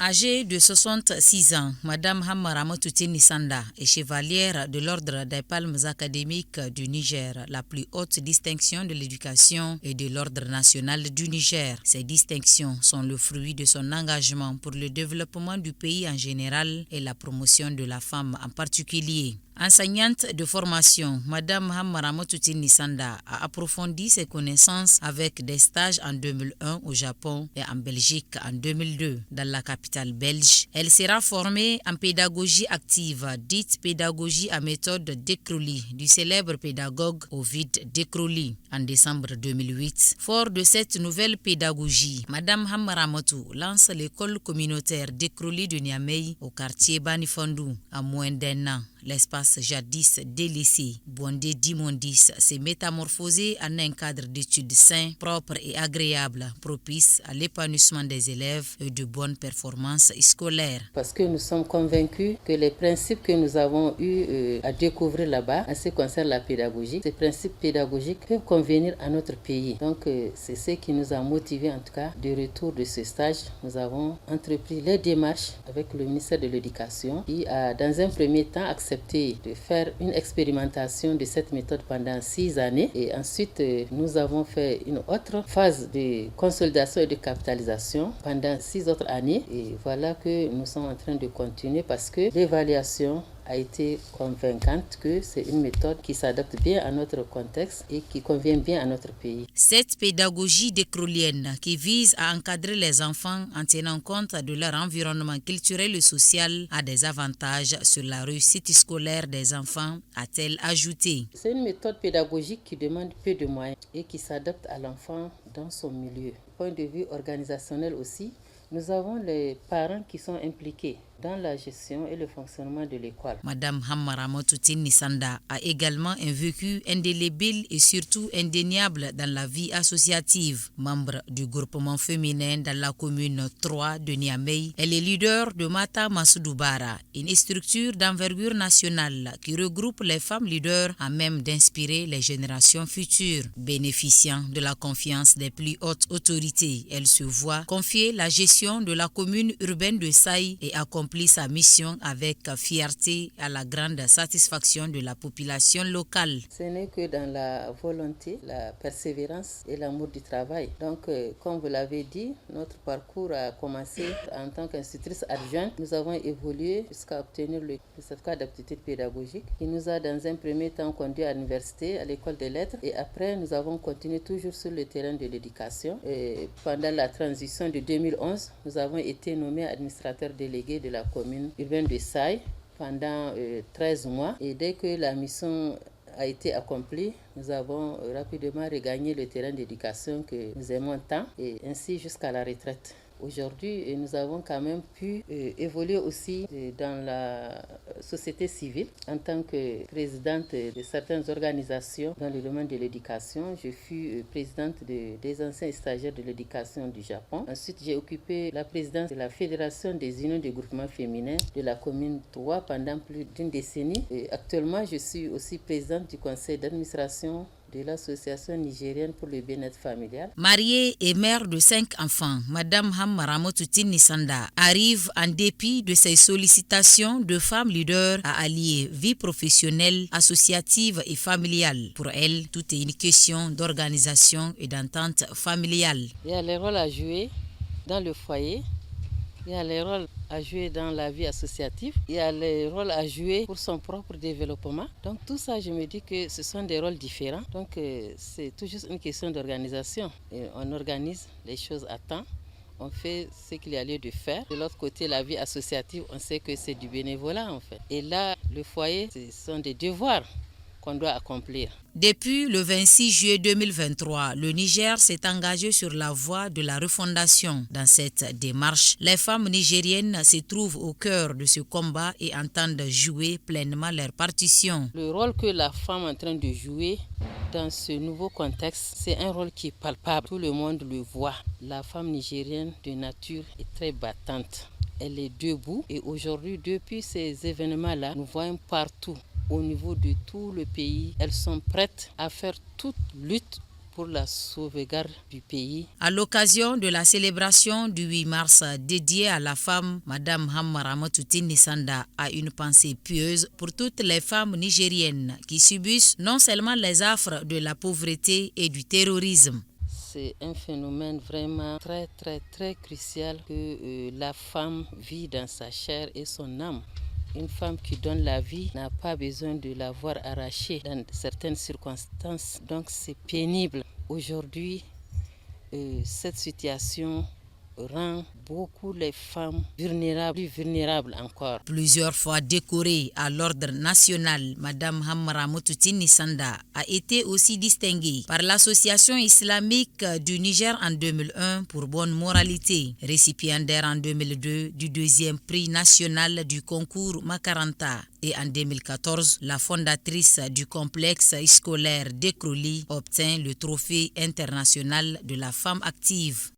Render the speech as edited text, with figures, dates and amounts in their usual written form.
Âgée de 66 ans, Madame Hammara Matoutini Sanda est chevalière de l'Ordre des Palmes académiques du Niger, la plus haute distinction de l'éducation et de l'Ordre national du Niger. Ces distinctions sont le fruit de son engagement pour le développement du pays en général et la promotion de la femme en particulier. Enseignante de formation, Madame Hammara Matoutini Sanda a approfondi ses connaissances avec des stages en 2001 au Japon et en Belgique en 2002 dans la capitale belge. Elle sera formée en pédagogie active, dite pédagogie à méthode Dekrouli, du célèbre pédagogue Ovid Dekrouli, en décembre 2008. Fort de cette nouvelle pédagogie, Madame Hammara Matou lance l'école communautaire Dekrouli de Niamey au quartier Banifandou en moins d'un an. L'espace jadis délaissé, bondé d'immondices, s'est métamorphosé en un cadre d'études sain, propre et agréable, propice à l'épanouissement des élèves et de bonnes performances scolaires. Parce que nous sommes convaincus que les principes que nous avons eu à découvrir là-bas, en ce qui concerne la pédagogie, ces principes pédagogiques peuvent convenir à notre pays. Donc c'est ce qui nous a motivés en tout cas du retour de ce stage. Nous avons entrepris les démarches avec le ministère de l'Éducation qui a dans un premier temps accepté de faire une expérimentation de cette méthode pendant 6 années et ensuite nous avons fait une autre phase de consolidation et de capitalisation pendant 6 autres années et voilà que nous sommes en train de continuer parce que l'évaluation a été convaincante que c'est une méthode qui s'adapte bien à notre contexte et qui convient bien à notre pays. Cette pédagogie décrolienne qui vise à encadrer les enfants en tenant compte de leur environnement culturel et social a des avantages sur la réussite scolaire des enfants, a-t-elle ajouté. C'est une méthode pédagogique qui demande peu de moyens et qui s'adapte à l'enfant dans son milieu. Du point de vue organisationnel aussi, nous avons les parents qui sont impliqués dans la gestion et le fonctionnement de l'école. Madame Hammara Matoutini Sanda a également un vécu indélébile et surtout indéniable dans la vie associative. Membre du groupement féminin dans la commune 3 de Niamey, elle est leader de Mata Masoudoubara, une structure d'envergure nationale qui regroupe les femmes leaders à même d'inspirer les générations futures. Bénéficiant de la confiance des plus hautes autorités, elle se voit confier la gestion de la commune urbaine de Saï et accomplit sa mission avec fierté à la grande satisfaction de la population locale. Ce n'est que dans la volonté, la persévérance et l'amour du travail. Donc, comme vous l'avez dit, notre parcours a commencé en tant qu'institutrice adjointe. Nous avons évolué jusqu'à obtenir le certificat d'aptitude pédagogique qui nous a dans un premier temps conduit à l'université, à l'école des lettres. Et après, nous avons continué toujours sur le terrain de l'éducation. Et pendant la transition de 2011, nous avons été nommés administrateurs délégués de la commune urbaine de Saï pendant 13 mois et dès que la mission a été accomplie, nous avons rapidement regagné le terrain d'éducation que nous aimons tant et ainsi jusqu'à la retraite. Aujourd'hui, nous avons quand même pu évoluer aussi dans la société civile en tant que présidente de certaines organisations dans le domaine de l'éducation. Je fus présidente des anciens stagiaires de l'éducation du Japon. Ensuite, j'ai occupé la présidence de la Fédération des unions de groupements féminins de la commune 3 pendant plus d'une décennie. Et actuellement, je suis aussi présidente du conseil d'administration de l'Association nigérienne pour le bien-être familial. Mariée et mère de 5 enfants, Madame Hammara Matoutini Sanda arrive en dépit de ses sollicitations de femmes leaders à allier vie professionnelle, associative et familiale. Pour elle, tout est une question d'organisation et d'entente familiale. Il y a les rôles à jouer dans le foyer. Il y a les rôles à jouer dans la vie associative. Il y a les rôles à jouer pour son propre développement. Donc tout ça, je me dis que ce sont des rôles différents. Donc c'est tout juste une question d'organisation. Et on organise les choses à temps. On fait ce qu'il y a lieu de faire. De l'autre côté, la vie associative, on sait que c'est du bénévolat en fait. Et là, le foyer, ce sont des devoirs qu'on doit accomplir. Depuis le 26 juillet 2023, le Niger s'est engagé sur la voie de la refondation. Dans cette démarche, les femmes nigériennes se trouvent au cœur de ce combat et entendent jouer pleinement leur partition. Le rôle que la femme est en train de jouer dans ce nouveau contexte, c'est un rôle qui est palpable. Tout le monde le voit. La femme nigérienne de nature est très battante. Elle est debout et aujourd'hui, depuis ces événements-là, nous voyons partout au niveau de tout le pays, elles sont prêtes à faire toute lutte pour la sauvegarde du pays. À l'occasion de la célébration du 8 mars dédiée à la femme, Madame Hamma Ramatoulaye Tini Sanda a une pensée pieuse pour toutes les femmes nigériennes qui subissent non seulement les affres de la pauvreté et du terrorisme. C'est un phénomène vraiment très crucial que la femme vit dans sa chair et son âme. Une femme qui donne la vie n'a pas besoin de l'avoir arrachée dans certaines circonstances, donc c'est pénible. Aujourd'hui, cette situation rend beaucoup les femmes plus vulnérables encore. Plusieurs fois décorée à l'ordre national, Madame Hamma Ramatoulaye Tini Sanda a été aussi distinguée par l'Association islamique du Niger en 2001 pour bonne moralité, récipiendaire en 2002 du deuxième prix national du concours Makaranta. Et en 2014, la fondatrice du complexe scolaire d'Ekroli obtint le trophée international de la femme active.